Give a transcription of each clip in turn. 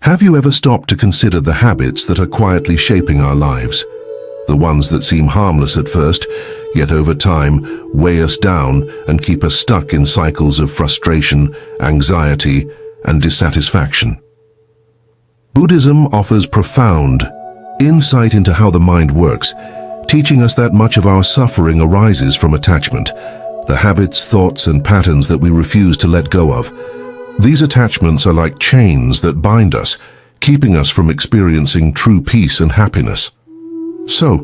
Have you ever stopped to consider the habits that are quietly shaping our lives? The ones that seem harmless at first, yet over time weigh us down and keep us stuck in cycles of frustration, anxiety, and dissatisfaction. Buddhism offers profound insight into how the mind works, teaching us that much of our suffering arises from attachment, the habits, thoughts, and patterns that we refuse to let go of. These attachments are like chains that bind us, keeping us from experiencing true peace and happiness. So,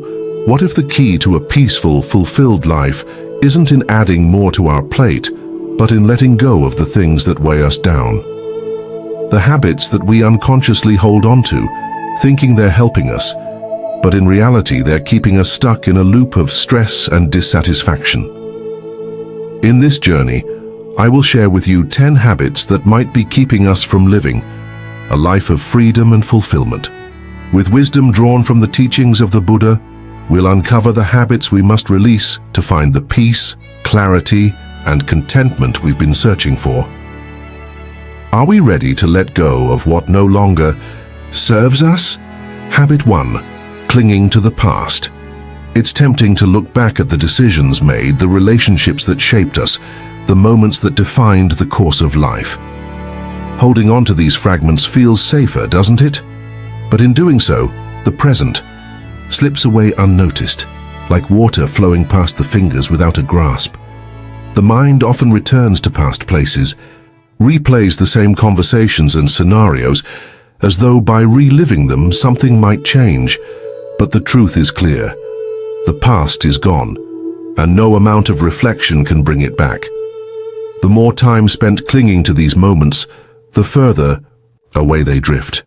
what if the key to a peaceful, fulfilled life isn't in adding more to our plate, but in letting go of the things that weigh us down? The habits that we unconsciously hold on to, thinking they're helping us, but in reality they're keeping us stuck in a loop of stress and dissatisfaction. In this journey, I will share with you 10 habits that might be keeping us from living a life of freedom and fulfillment. With wisdom drawn from the teachings of the Buddha, we'll uncover the habits we must release to find the peace, clarity, and contentment we've been searching for. Are we ready to let go of what no longer serves us? Habit 1. Clinging to the past. It's tempting to look back at the decisions made, the relationships that shaped us, the moments that defined the course of life. Holding on to these fragments feels safer, doesn't it? But in doing so, the present slips away unnoticed, like water flowing past the fingers without a grasp. The mind often returns to past places, replays the same conversations and scenarios, as though by reliving them something might change. But the truth is clear. The past is gone, and no amount of reflection can bring it back. The more time spent clinging to these moments, the further away they drift.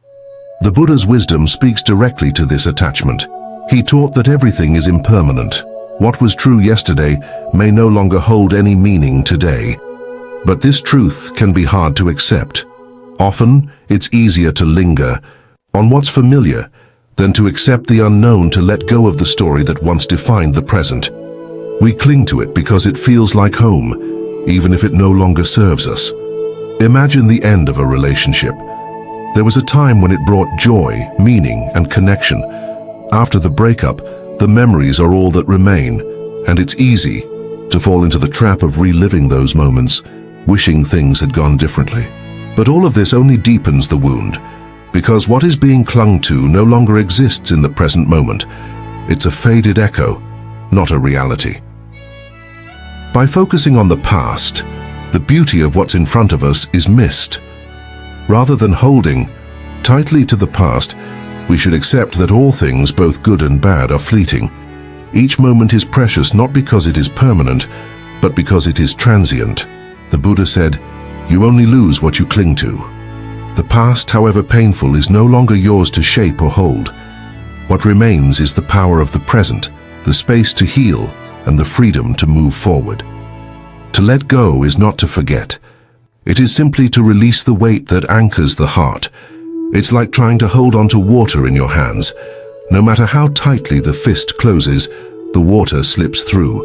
The Buddha's wisdom speaks directly to this attachment. He taught that everything is impermanent. What was true yesterday may no longer hold any meaning today. But this truth can be hard to accept. Often, it's easier to linger on what's familiar than to accept the unknown, to let go of the story that once defined the present. We cling to it because it feels like home, even if it no longer serves us. Imagine the end of a relationship. There was a time when it brought joy, meaning, and connection. After the breakup, the memories are all that remain, and it's easy to fall into the trap of reliving those moments, wishing things had gone differently. But all of this only deepens the wound, because what is being clung to no longer exists in the present moment. It's a faded echo, not a reality. By focusing on the past, the beauty of what's in front of us is missed. Rather than holding tightly to the past, we should accept that all things, both good and bad, are fleeting. Each moment is precious not because it is permanent, but because it is transient. The Buddha said, "You only lose what you cling to." The past, however painful, is no longer yours to shape or hold. What remains is the power of the present, the space to heal, and the freedom to move forward. To let go is not to forget. It is simply to release the weight that anchors the heart. It's like trying to hold on to water in your hands. No matter how tightly the fist closes, the water slips through.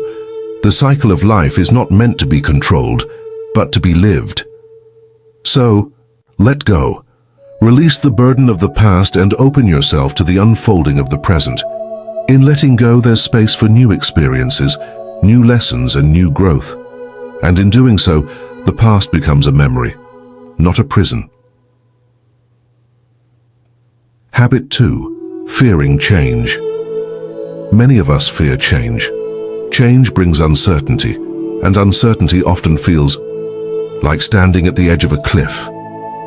The cycle of life is not meant to be controlled, but to be lived. So, let go. Release the burden of the past and open yourself to the unfolding of the present. In letting go, there's space for new experiences, new lessons, and new growth. And in doing so, the past becomes a memory, not a prison. Habit 2. Fearing change. Many of us fear change. Change brings uncertainty, and uncertainty often feels like standing at the edge of a cliff,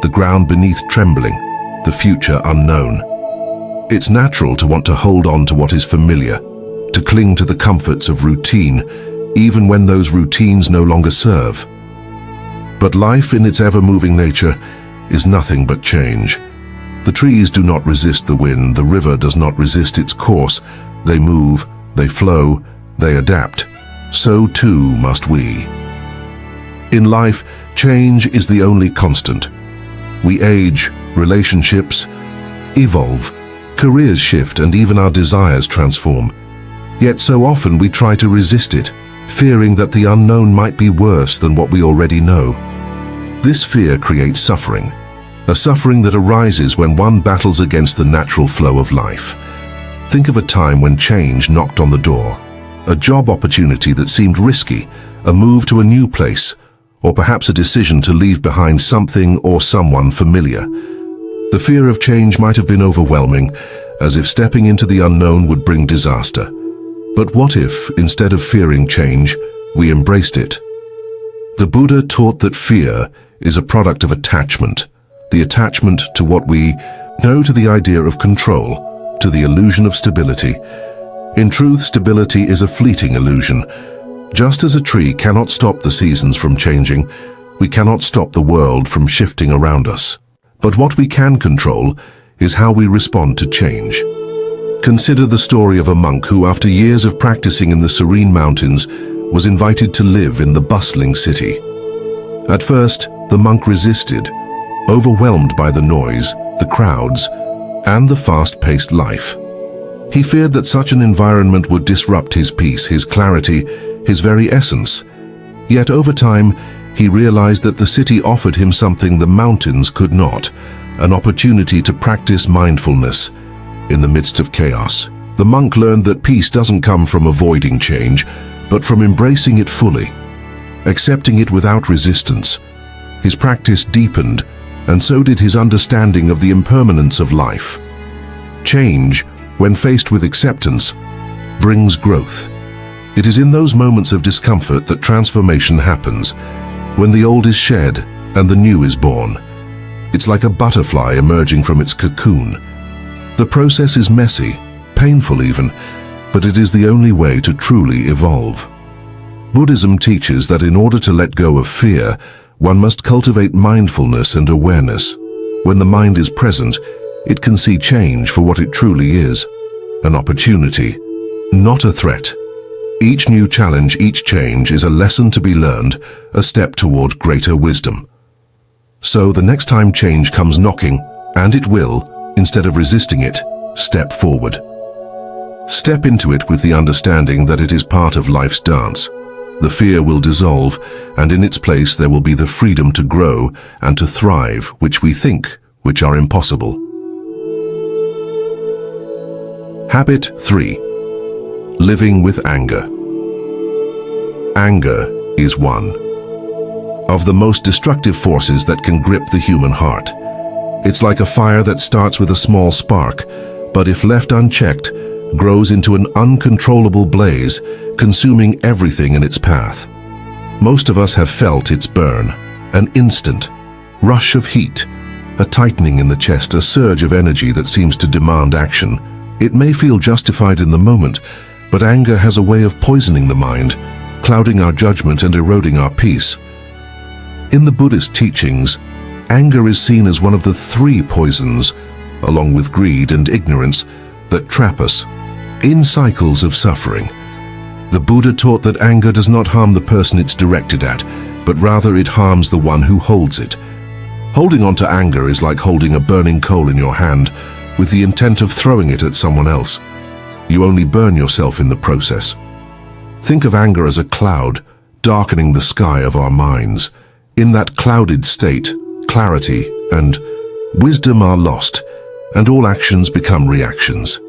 the ground beneath trembling, the future unknown. It's natural to want to hold on to what is familiar, to cling to the comforts of routine, even when those routines no longer serve. But life, in its ever-moving nature, is nothing but change. The trees do not resist the wind, the river does not resist its course. They move, they flow, they adapt. So too must we. In life, change is the only constant. We age, relationships evolve, careers shift, and even our desires transform. Yet so often we try to resist it, fearing that the unknown might be worse than what we already know. This fear creates suffering. a suffering that arises when one battles against the natural flow of life. Think of a time when change knocked on the door, a job opportunity that seemed risky, a move to a new place, or perhaps a decision to leave behind something or someone familiar. The fear of change might have been overwhelming, as if stepping into the unknown would bring disaster. But what if, instead of fearing change, we embraced it? The Buddha taught that fear is a product of attachment, the attachment to what we know, to the idea of control, to the illusion of stability. In truth, stability is a fleeting illusion. Just as a tree cannot stop the seasons from changing, we cannot stop the world from shifting around us. But what we can control is how we respond to change. Consider the story of a monk who, after years of practicing in the serene mountains, was invited to live in the bustling city. At first, the monk resisted, overwhelmed by the noise, the crowds, and the fast-paced life. He feared that such an environment would disrupt his peace, his clarity, his very essence. Yet over time, he realized that the city offered him something the mountains could not, an opportunity to practice mindfulness in the midst of chaos. The monk learned that peace doesn't come from avoiding change, but from embracing it fully, accepting it without resistance. His practice deepened, and so did his understanding of the impermanence of life. Change, when faced with acceptance, brings growth. It is in those moments of discomfort that transformation happens, when the old is shed and the new is born. It's like a butterfly emerging from its cocoon. The process is messy, painful even, but it is the only way to truly evolve. Buddhism teaches that in order to let go of fear, one must cultivate mindfulness and awareness. When the mind is present, it can see change for what it truly is, an opportunity, not a threat. Each new challenge, each change is a lesson to be learned, a step toward greater wisdom. So the next time change comes knocking, and it will, instead of resisting it, step forward. Step into it with the understanding that it is part of life's dance. The fear will dissolve, and in its place there will be the freedom to grow and to thrive, which are impossible. Habit 3. Living with anger. Anger is one of the most destructive forces that can grip the human heart. It's like a fire that starts with a small spark, but if left unchecked, grows into an uncontrollable blaze, consuming everything in its path. Most of us have felt its burn, an instant rush of heat, a tightening in the chest, a surge of energy that seems to demand action. It may feel justified in the moment, but anger has a way of poisoning the mind, clouding our judgment and eroding our peace. In the Buddhist teachings, anger is seen as one of the 3 poisons, along with greed and ignorance, that trap us in cycles of suffering. The Buddha taught that anger does not harm the person it's directed at, but rather it harms the one who holds it. Holding on to anger is like holding a burning coal in your hand with the intent of throwing it at someone else. You only burn yourself in the process. Think of anger as a cloud darkening the sky of our minds. In that clouded state, clarity and wisdom are lost, and all actions become reactions.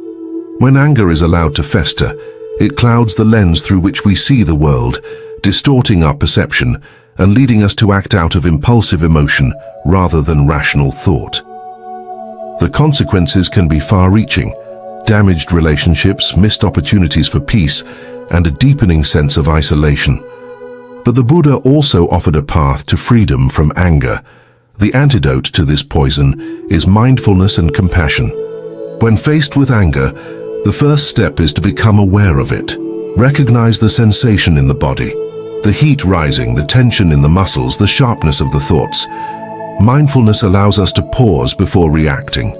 When anger is allowed to fester, it clouds the lens through which we see the world, distorting our perception and leading us to act out of impulsive emotion rather than rational thought. The consequences can be far-reaching: damaged relationships, missed opportunities for peace, and a deepening sense of isolation. But the Buddha also offered a path to freedom from anger. The antidote to this poison is mindfulness and compassion. When faced with anger, the first step is to become aware of it. Recognize the sensation in the body, the heat rising, the tension in the muscles, the sharpness of the thoughts. Mindfulness allows us to pause before reacting.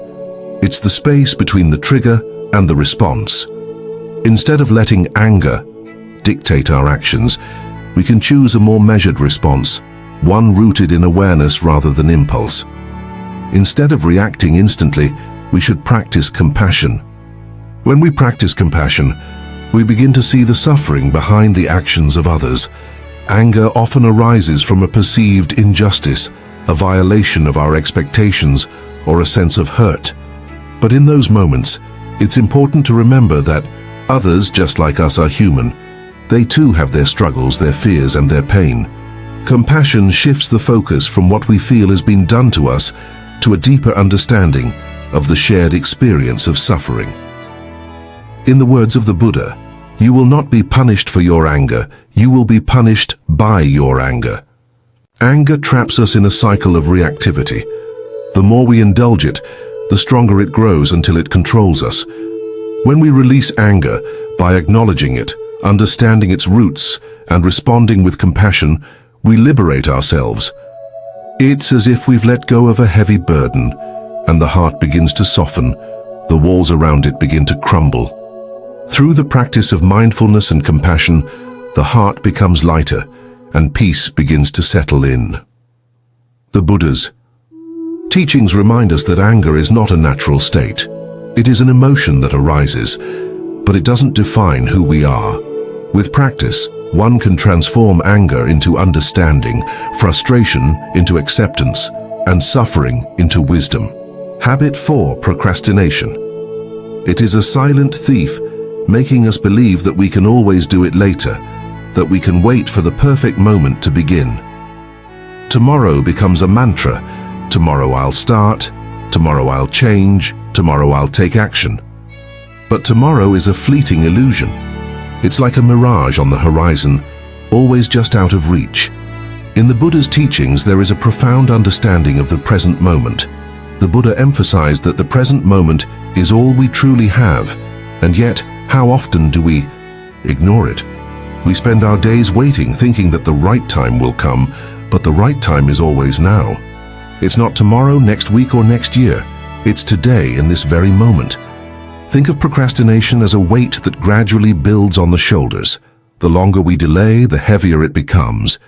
It's the space between the trigger and the response. Instead of letting anger dictate our actions, we can choose a more measured response, one rooted in awareness rather than impulse. Instead of reacting instantly, we should practice compassion. When we practice compassion, we begin to see the suffering behind the actions of others. Anger often arises from a perceived injustice, a violation of our expectations, or a sense of hurt. But in those moments, it's important to remember that others, just like us, are human. They too have their struggles, their fears, and their pain. Compassion shifts the focus from what we feel has been done to us to a deeper understanding of the shared experience of suffering. In the words of the Buddha, "You will not be punished for your anger, you will be punished by your anger." Anger traps us in a cycle of reactivity. The more we indulge it, the stronger it grows until it controls us. When we release anger by acknowledging it, understanding its roots, and responding with compassion, we liberate ourselves. It's as if we've let go of a heavy burden, and the heart begins to soften, the walls around it begin to crumble. Through the practice of mindfulness and compassion, the heart becomes lighter, and peace begins to settle in. The Buddha's teachings remind us that anger is not a natural state. It is an emotion that arises, but it doesn't define who we are. With practice, one can transform anger into understanding, frustration into acceptance, and suffering into wisdom. Habit 4: procrastination. It is a silent thief, making us believe that we can always do it later, that we can wait for the perfect moment to begin. Tomorrow becomes a mantra. Tomorrow I'll start, tomorrow I'll change, tomorrow I'll take action. But tomorrow is a fleeting illusion. It's like a mirage on the horizon, always just out of reach. In the Buddha's teachings, there is a profound understanding of the present moment. The Buddha emphasized that the present moment is all we truly have, and yet, how often do we ignore it? We spend our days waiting, thinking that the right time will come, but the right time is always now. It's not tomorrow, next week, or next year. It's today, in this very moment. Think of procrastination as a weight that gradually builds on the shoulders. The longer we delay, the heavier it becomes.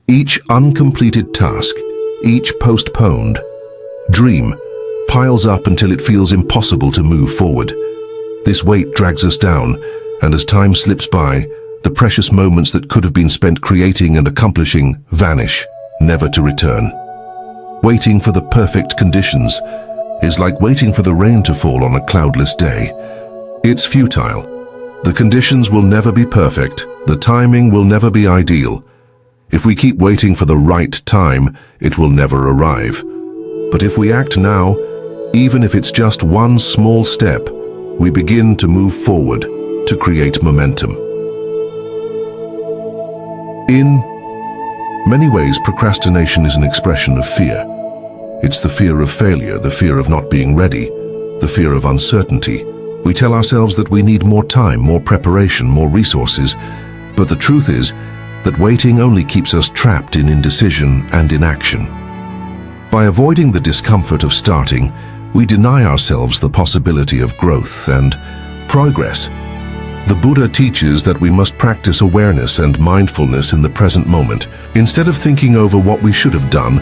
Each uncompleted task, each postponed dream, piles up until it feels impossible to move forward. This weight drags us down, and as time slips by, the precious moments that could have been spent creating and accomplishing vanish, never to return. Waiting for the perfect conditions is like waiting for the rain to fall on a cloudless day. It's futile. The conditions will never be perfect. The timing will never be ideal. If we keep waiting for the right time, it will never arrive. But if we act now, even if it's just one small step, we begin to move forward, to create momentum. In many ways, procrastination is an expression of fear. It's the fear of failure, the fear of not being ready, the fear of uncertainty. We tell ourselves that we need more time, more preparation, more resources, but the truth is that waiting only keeps us trapped in indecision and inaction. By avoiding the discomfort of starting, we deny ourselves the possibility of growth and progress. The Buddha teaches that we must practice awareness and mindfulness in the present moment. Instead of thinking over what we should have done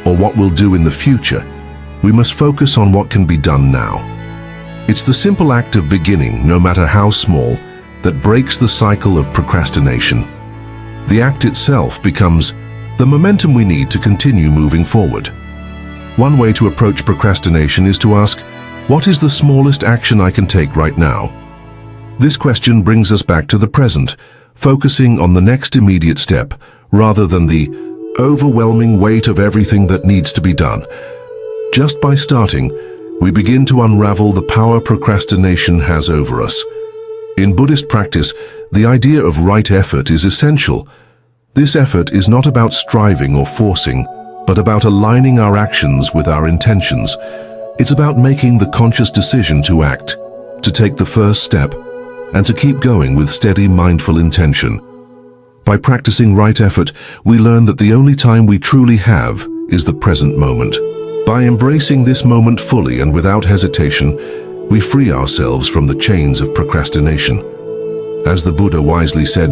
or what we'll do in the future, we must focus on what can be done now. It's the simple act of beginning, no matter how small, that breaks the cycle of procrastination. The act itself becomes the momentum we need to continue moving forward. One way to approach procrastination is to ask, what is the smallest action I can take right now? This question brings us back to the present, focusing on the next immediate step, rather than the overwhelming weight of everything that needs to be done. Just by starting, we begin to unravel the power procrastination has over us. In Buddhist practice, the idea of right effort is essential. This effort is not about striving or forcing, but about aligning our actions with our intentions. It's about making the conscious decision to act, to take the first step, and to keep going with steady, mindful intention. By practicing right effort, we learn that the only time we truly have is the present moment. By embracing this moment fully and without hesitation, we free ourselves from the chains of procrastination. As the Buddha wisely said,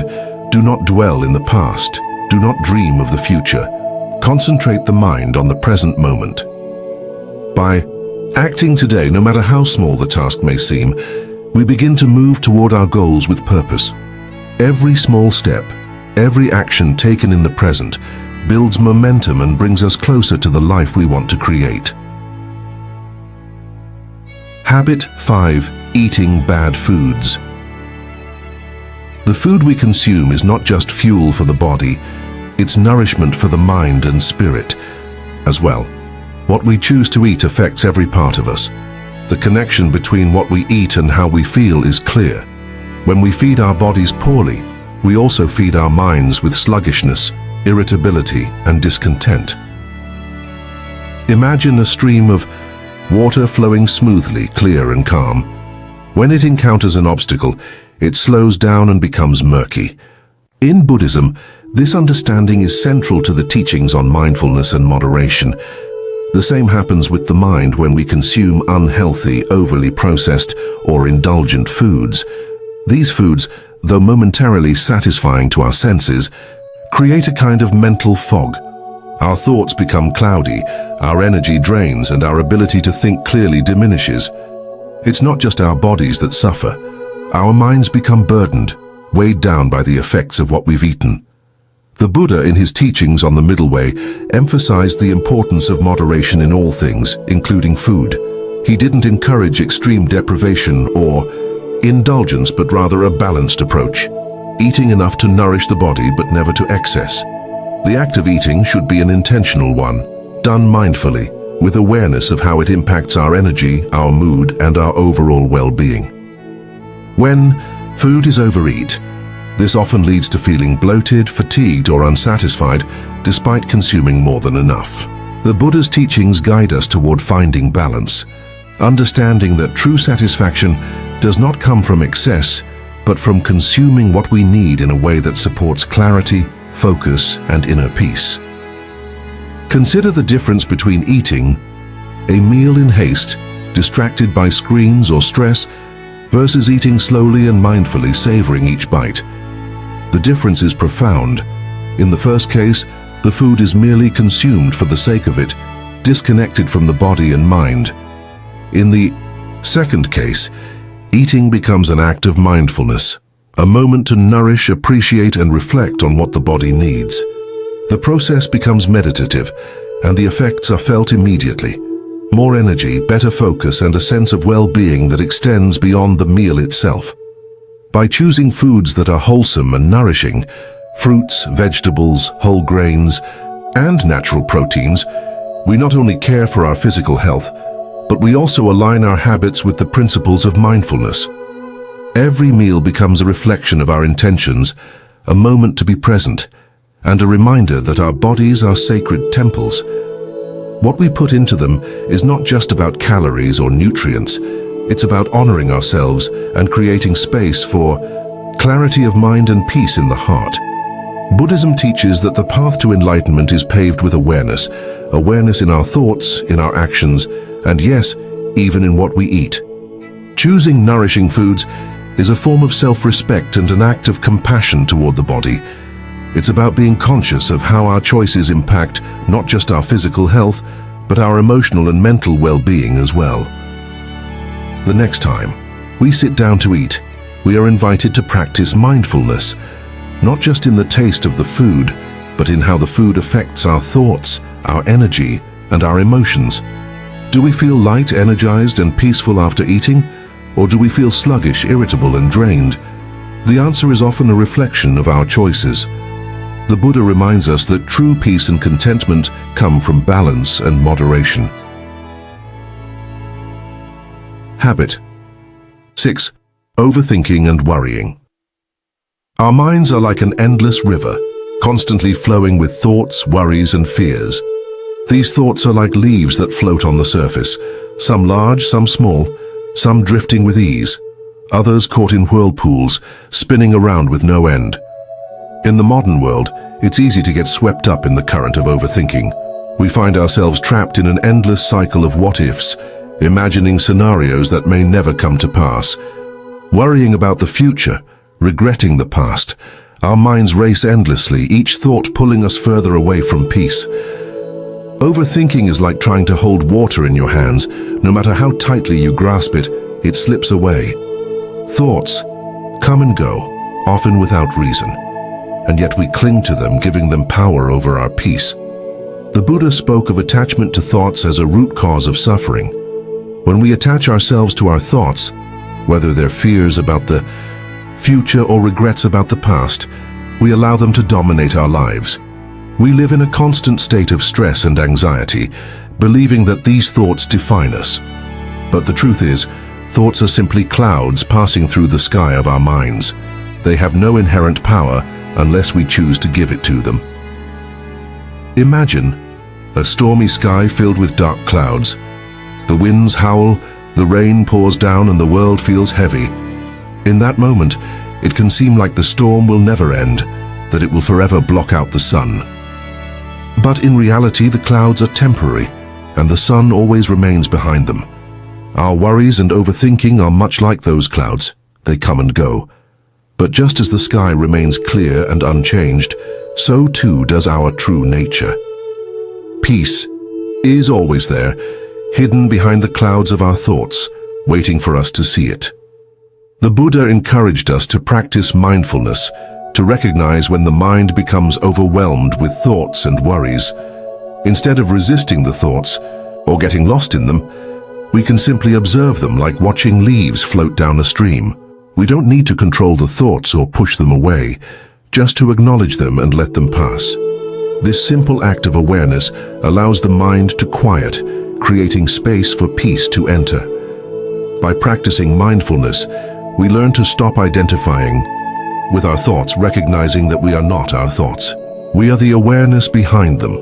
do not dwell in the past, do not dream of the future. Concentrate the mind on the present moment. By acting today, no matter how small the task may seem, we begin to move toward our goals with purpose. Every small step, every action taken in the present, builds momentum and brings us closer to the life we want to create. Habit 5. Eating bad foods. The food we consume is not just fuel for the body, it's nourishment for the mind and spirit as well. What we choose to eat affects every part of us. The connection between what we eat and how we feel is clear. When we feed our bodies poorly, we also feed our minds with sluggishness, irritability, and discontent. Imagine a stream of water flowing smoothly, clear and calm. When it encounters an obstacle, it slows down and becomes murky. In Buddhism, this understanding is central to the teachings on mindfulness and moderation. The same happens with the mind when we consume unhealthy, overly processed, or indulgent foods. These foods, though momentarily satisfying to our senses, create a kind of mental fog. Our thoughts become cloudy, our energy drains, and our ability to think clearly diminishes. It's not just our bodies that suffer. Our minds become burdened, weighed down by the effects of what we've eaten. The Buddha, in his teachings on the Middle Way, emphasized the importance of moderation in all things, including food. He didn't encourage extreme deprivation or indulgence, but rather a balanced approach, eating enough to nourish the body but never to excess. The act of eating should be an intentional one, done mindfully, with awareness of how it impacts our energy, our mood, and our overall well-being. When food is overeat, this often leads to feeling bloated, fatigued, or unsatisfied, despite consuming more than enough. The Buddha's teachings guide us toward finding balance, understanding that true satisfaction does not come from excess, but from consuming what we need in a way that supports clarity, focus, and inner peace. Consider the difference between eating a meal in haste, distracted by screens or stress, versus eating slowly and mindfully, savoring each bite. The difference is profound. In the first case, the food is merely consumed for the sake of it, disconnected from the body and mind. In the second case, eating becomes an act of mindfulness, a moment to nourish, appreciate, and reflect on what the body needs. The process becomes meditative, and the effects are felt immediately. More energy, better focus, and a sense of well-being that extends beyond the meal itself. By choosing foods that are wholesome and nourishing, fruits, vegetables, whole grains, and natural proteins, we not only care for our physical health, but we also align our habits with the principles of mindfulness. Every meal becomes a reflection of our intentions, a moment to be present, and a reminder that our bodies are sacred temples. What we put into them is not just about calories or nutrients. It's about honoring ourselves and creating space for clarity of mind and peace in the heart. Buddhism teaches that the path to enlightenment is paved with awareness in our thoughts, in our actions, and yes, even in what we eat. Choosing nourishing foods is a form of self-respect and an act of compassion toward the body. It's about being conscious of how our choices impact not just our physical health, but our emotional and mental well-being as well. The next time we sit down to eat, we are invited to practice mindfulness, not just in the taste of the food, but in how the food affects our thoughts, our energy, and our emotions. Do we feel light, energized, and peaceful after eating? Or do we feel sluggish, irritable, and drained? The answer is often a reflection of our choices. The Buddha reminds us that true peace and contentment come from balance and moderation. Habit 6. Overthinking and worrying. Our minds are like an endless river, constantly flowing with thoughts, worries, and fears. These thoughts are like leaves that float on the surface, some large, some small, some drifting with ease, others caught in whirlpools, spinning around with no end. In the modern world, it's easy to get swept up in the current of overthinking. We find ourselves trapped in an endless cycle of what-ifs, imagining scenarios that may never come to pass. Worrying about the future, regretting the past, our minds race endlessly, each thought pulling us further away from peace. Overthinking is like trying to hold water in your hands. No matter how tightly you grasp it, it slips away. Thoughts come and go, often without reason. and yet we cling to them, giving them power over our peace. The Buddha spoke of attachment to thoughts as a root cause of suffering. When we attach ourselves to our thoughts, whether they're fears about the future or regrets about the past, we allow them to dominate our lives. We live in a constant state of stress and anxiety, believing that these thoughts define us. But the truth is, thoughts are simply clouds passing through the sky of our minds. They have no inherent power unless we choose to give it to them. Imagine a stormy sky filled with dark clouds. The winds howl, the rain pours down, and the world feels heavy. In that moment, it can seem like the storm will never end, that it will forever block out the sun. But in reality, the clouds are temporary, and the sun always remains behind them. Our worries and overthinking are much like those clouds. They come and go. But just as the sky remains clear and unchanged, so too does our true nature. Peace is always there, hidden behind the clouds of our thoughts, waiting for us to see it. The Buddha encouraged us to practice mindfulness, to recognize when the mind becomes overwhelmed with thoughts and worries. Instead of resisting the thoughts or getting lost in them, we can simply observe them like watching leaves float down a stream. We don't need to control the thoughts or push them away, just to acknowledge them and let them pass. This simple act of awareness allows the mind to quiet, creating space for peace to enter. By practicing mindfulness, we learn to stop identifying with our thoughts, recognizing that we are not our thoughts. We are the awareness behind them.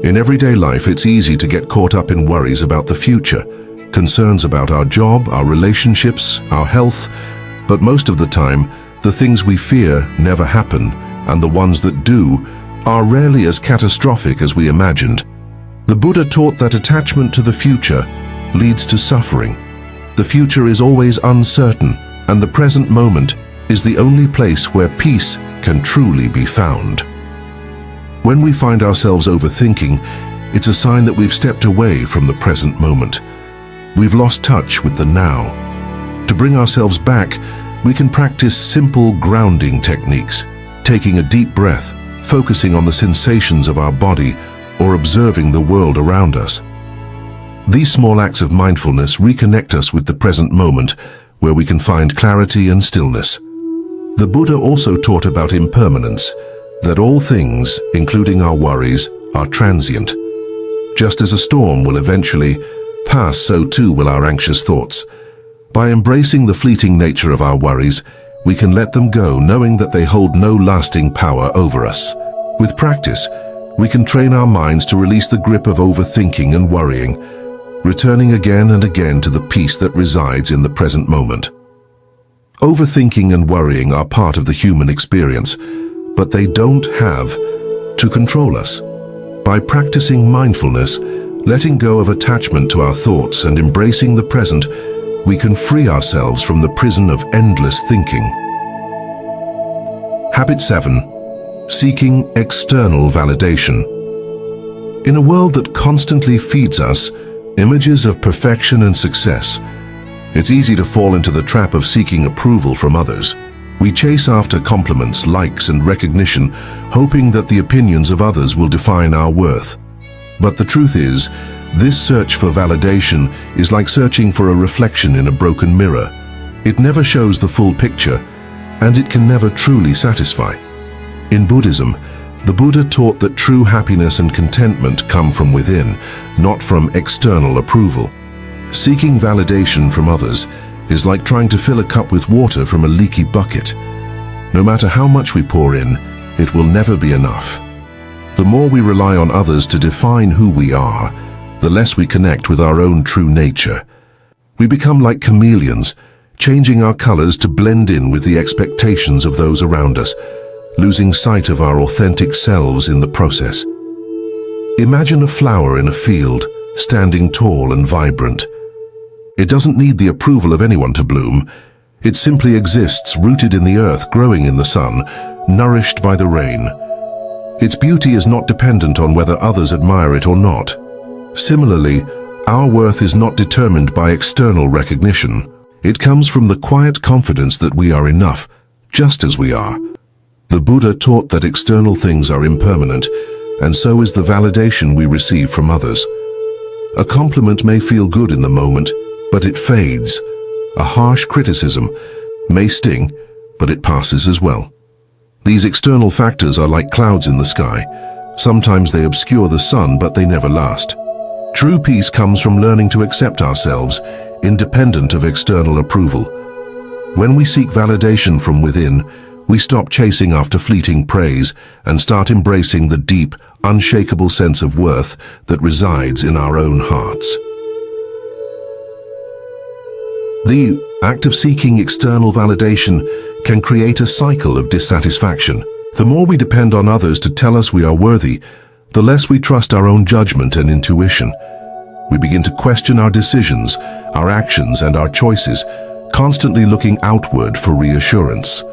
In everyday life, it's easy to get caught up in worries about the future, concerns about our job, our relationships, our health, but most of the time, the things we fear never happen, and the ones that do are rarely as catastrophic as we imagined. The Buddha taught that attachment to the future leads to suffering. The future is always uncertain, and the present moment is the only place where peace can truly be found. When we find ourselves overthinking, it's a sign that we've stepped away from the present moment. We've lost touch with the now. To bring ourselves back, we can practice simple grounding techniques, taking a deep breath, focusing on the sensations of our body, or observing the world around us. These small acts of mindfulness reconnect us with the present moment, where we can find clarity and stillness. The Buddha also taught about impermanence, that all things, including our worries, are transient. Just as a storm will eventually pass, so too will our anxious thoughts. By embracing the fleeting nature of our worries, we can let them go, knowing that they hold no lasting power over us. With practice, we can train our minds to release the grip of overthinking and worrying, returning again and again to the peace that resides in the present moment. Overthinking and worrying are part of the human experience, but they don't have to control us. By practicing mindfulness, letting go of attachment to our thoughts and embracing the present, we can free ourselves from the prison of endless thinking. Habit 7. Seeking external validation. In a world that constantly feeds us images of perfection and success, it's easy to fall into the trap of seeking approval from others. We chase after compliments, likes, and recognition, hoping that the opinions of others will define our worth. But the truth is, this search for validation is like searching for a reflection in a broken mirror. It never shows the full picture, and it can never truly satisfy. In Buddhism, the Buddha taught that true happiness and contentment come from within, not from external approval. Seeking validation from others is like trying to fill a cup with water from a leaky bucket. No matter how much we pour in, it will never be enough. The more we rely on others to define who we are, the less we connect with our own true nature. We become like chameleons, changing our colors to blend in with the expectations of those around us, losing sight of our authentic selves in the process. Imagine a flower in a field, standing tall and vibrant. It doesn't need the approval of anyone to bloom. It simply exists, rooted in the earth, growing in the sun, nourished by the rain. Its beauty is not dependent on whether others admire it or not. Similarly, our worth is not determined by external recognition. It comes from the quiet confidence that we are enough, just as we are. The Buddha taught that external things are impermanent, and so is the validation we receive from others. A compliment may feel good in the moment, but it fades. A harsh criticism may sting, but it passes as well. These external factors are like clouds in the sky. Sometimes they obscure the sun, but they never last. True peace comes from learning to accept ourselves, independent of external approval. When we seek validation from within, we stop chasing after fleeting praise and start embracing the deep, unshakable sense of worth that resides in our own hearts. The act of seeking external validation can create a cycle of dissatisfaction. The more we depend on others to tell us we are worthy, the less we trust our own judgment and intuition. We begin to question our decisions, our actions, and our choices, constantly looking outward for reassurance.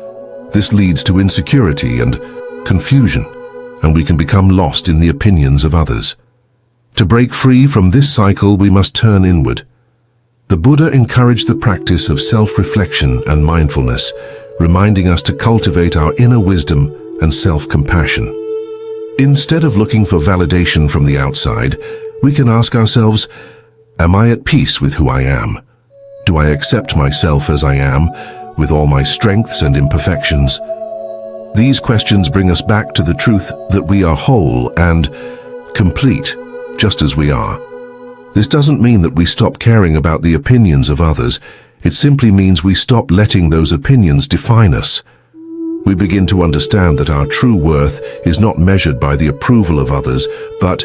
This leads to insecurity and confusion, and we can become lost in the opinions of others. To break free from this cycle, we must turn inward. The Buddha encouraged the practice of self-reflection and mindfulness, reminding us to cultivate our inner wisdom and self-compassion. Instead of looking for validation from the outside, we can ask ourselves, am I at peace with who I am? Do I accept myself as I am, with all my strengths and imperfections? These questions bring us back to the truth that we are whole and complete, just as we are. This doesn't mean that we stop caring about the opinions of others. It simply means we stop letting those opinions define us. We begin to understand that our true worth is not measured by the approval of others, but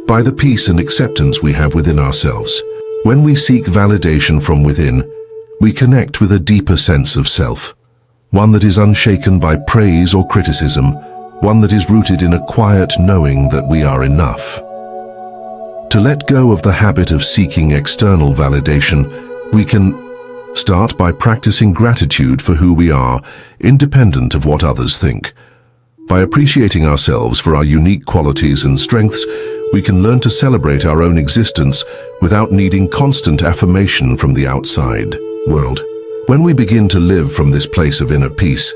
by the peace and acceptance we have within ourselves. When we seek validation from within, we connect with a deeper sense of self, one that is unshaken by praise or criticism, one that is rooted in a quiet knowing that we are enough. To let go of the habit of seeking external validation, we can start by practicing gratitude for who we are, independent of what others think. By appreciating ourselves for our unique qualities and strengths, we can learn to celebrate our own existence without needing constant affirmation from the outside world. When we begin to live from this place of inner peace,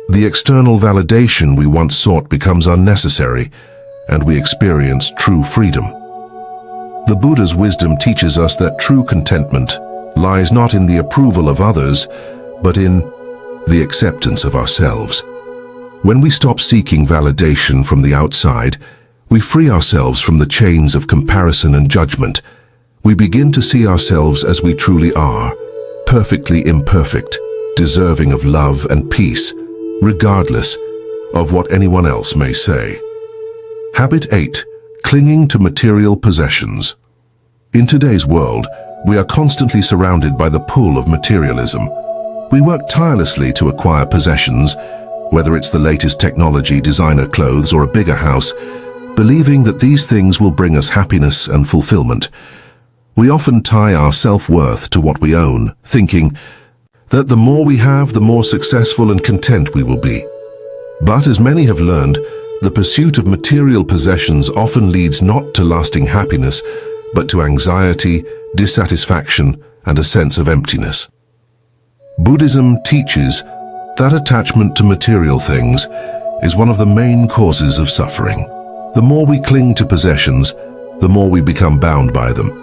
the external validation we once sought becomes unnecessary, and we experience true freedom. The Buddha's wisdom teaches us that true contentment lies not in the approval of others, but in the acceptance of ourselves. When we stop seeking validation from the outside, we free ourselves from the chains of comparison and judgment. We begin to see ourselves as we truly are, perfectly imperfect, deserving of love and peace, regardless of what anyone else may say. Habit 8. Clinging to material possessions. In today's world, we are constantly surrounded by the pull of materialism. We work tirelessly to acquire possessions, whether it's the latest technology, designer clothes, or a bigger house, believing that these things will bring us happiness and fulfillment. We often tie our self-worth to what we own, thinking that the more we have, the more successful and content we will be. But as many have learned, the pursuit of material possessions often leads not to lasting happiness, but to anxiety, dissatisfaction, and a sense of emptiness. Buddhism teaches that attachment to material things is one of the main causes of suffering. The more we cling to possessions, the more we become bound by them.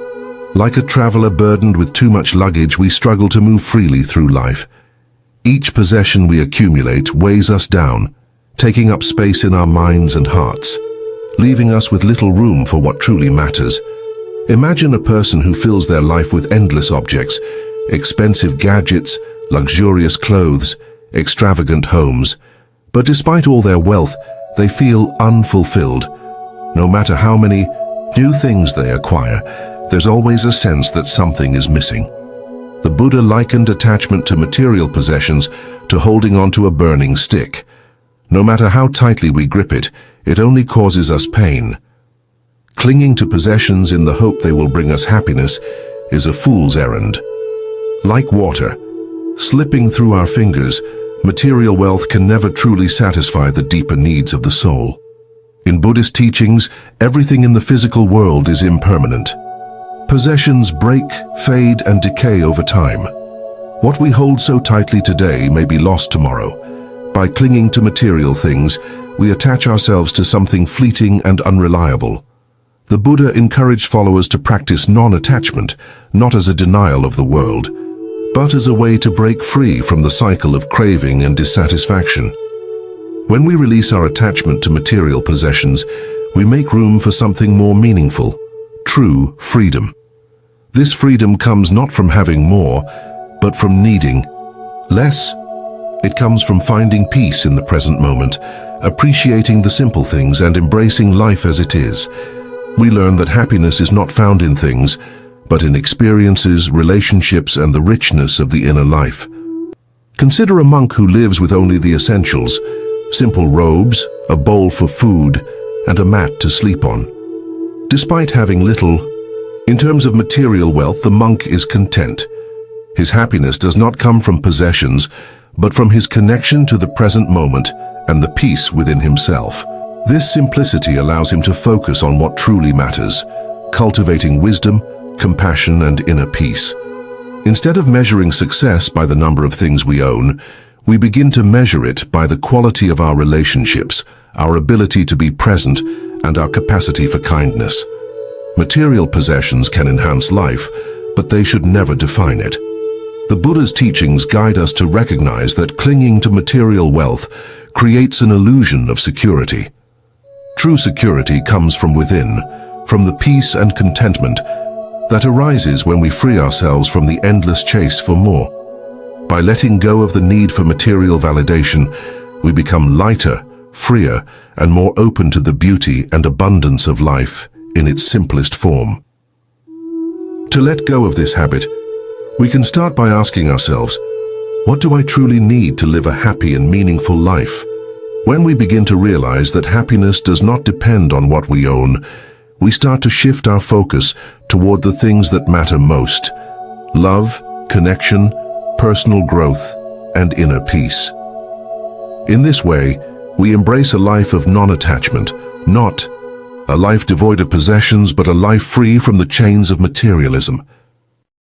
Like a traveler burdened with too much luggage, we struggle to move freely through life. Each possession we accumulate weighs us down, taking up space in our minds and hearts, leaving us with little room for what truly matters. Imagine a person who fills their life with endless objects, expensive gadgets, luxurious clothes, extravagant homes. But despite all their wealth, they feel unfulfilled. No matter how many new things they acquire, there's always a sense that something is missing. The Buddha likened attachment to material possessions to holding onto a burning stick. No matter how tightly we grip it, it only causes us pain. Clinging to possessions in the hope they will bring us happiness is a fool's errand. Like water, slipping through our fingers, material wealth can never truly satisfy the deeper needs of the soul. In Buddhist teachings, everything in the physical world is impermanent. Possessions break, fade, and decay over time. What we hold so tightly today may be lost tomorrow, By clinging to material things, we attach ourselves to something fleeting and unreliable. The Buddha encouraged followers to practice non-attachment, not as a denial of the world, but as a way to break free from the cycle of craving and dissatisfaction. When we release our attachment to material possessions, we make room for something more meaningful, true freedom. This freedom comes not from having more, but from needing less. It comes from finding peace in the present moment, appreciating the simple things and embracing life as it is. We learn that happiness is not found in things, but in experiences, relationships, and the richness of the inner life. Consider a monk who lives with only the essentials: simple robes, a bowl for food, and a mat to sleep on. Despite having little, in terms of material wealth, the monk is content. His happiness does not come from possessions, but from his connection to the present moment and the peace within himself. This simplicity allows him to focus on what truly matters, cultivating wisdom, compassion, and inner peace. Instead of measuring success by the number of things we own, we begin to measure it by the quality of our relationships, our ability to be present, and our capacity for kindness. Material possessions can enhance life, but they should never define it. The Buddha's teachings guide us to recognize that clinging to material wealth creates an illusion of security. True security comes from within, from the peace and contentment that arises when we free ourselves from the endless chase for more. By letting go of the need for material validation, we become lighter, freer, and more open to the beauty and abundance of life in its simplest form. To let go of this habit, we can start by asking ourselves, what do I truly need to live a happy and meaningful life? When we begin to realize that happiness does not depend on what we own, we start to shift our focus toward the things that matter most: love, connection, personal growth, and inner peace. In this way, we embrace a life of non-attachment, not a life devoid of possessions, but a life free from the chains of materialism.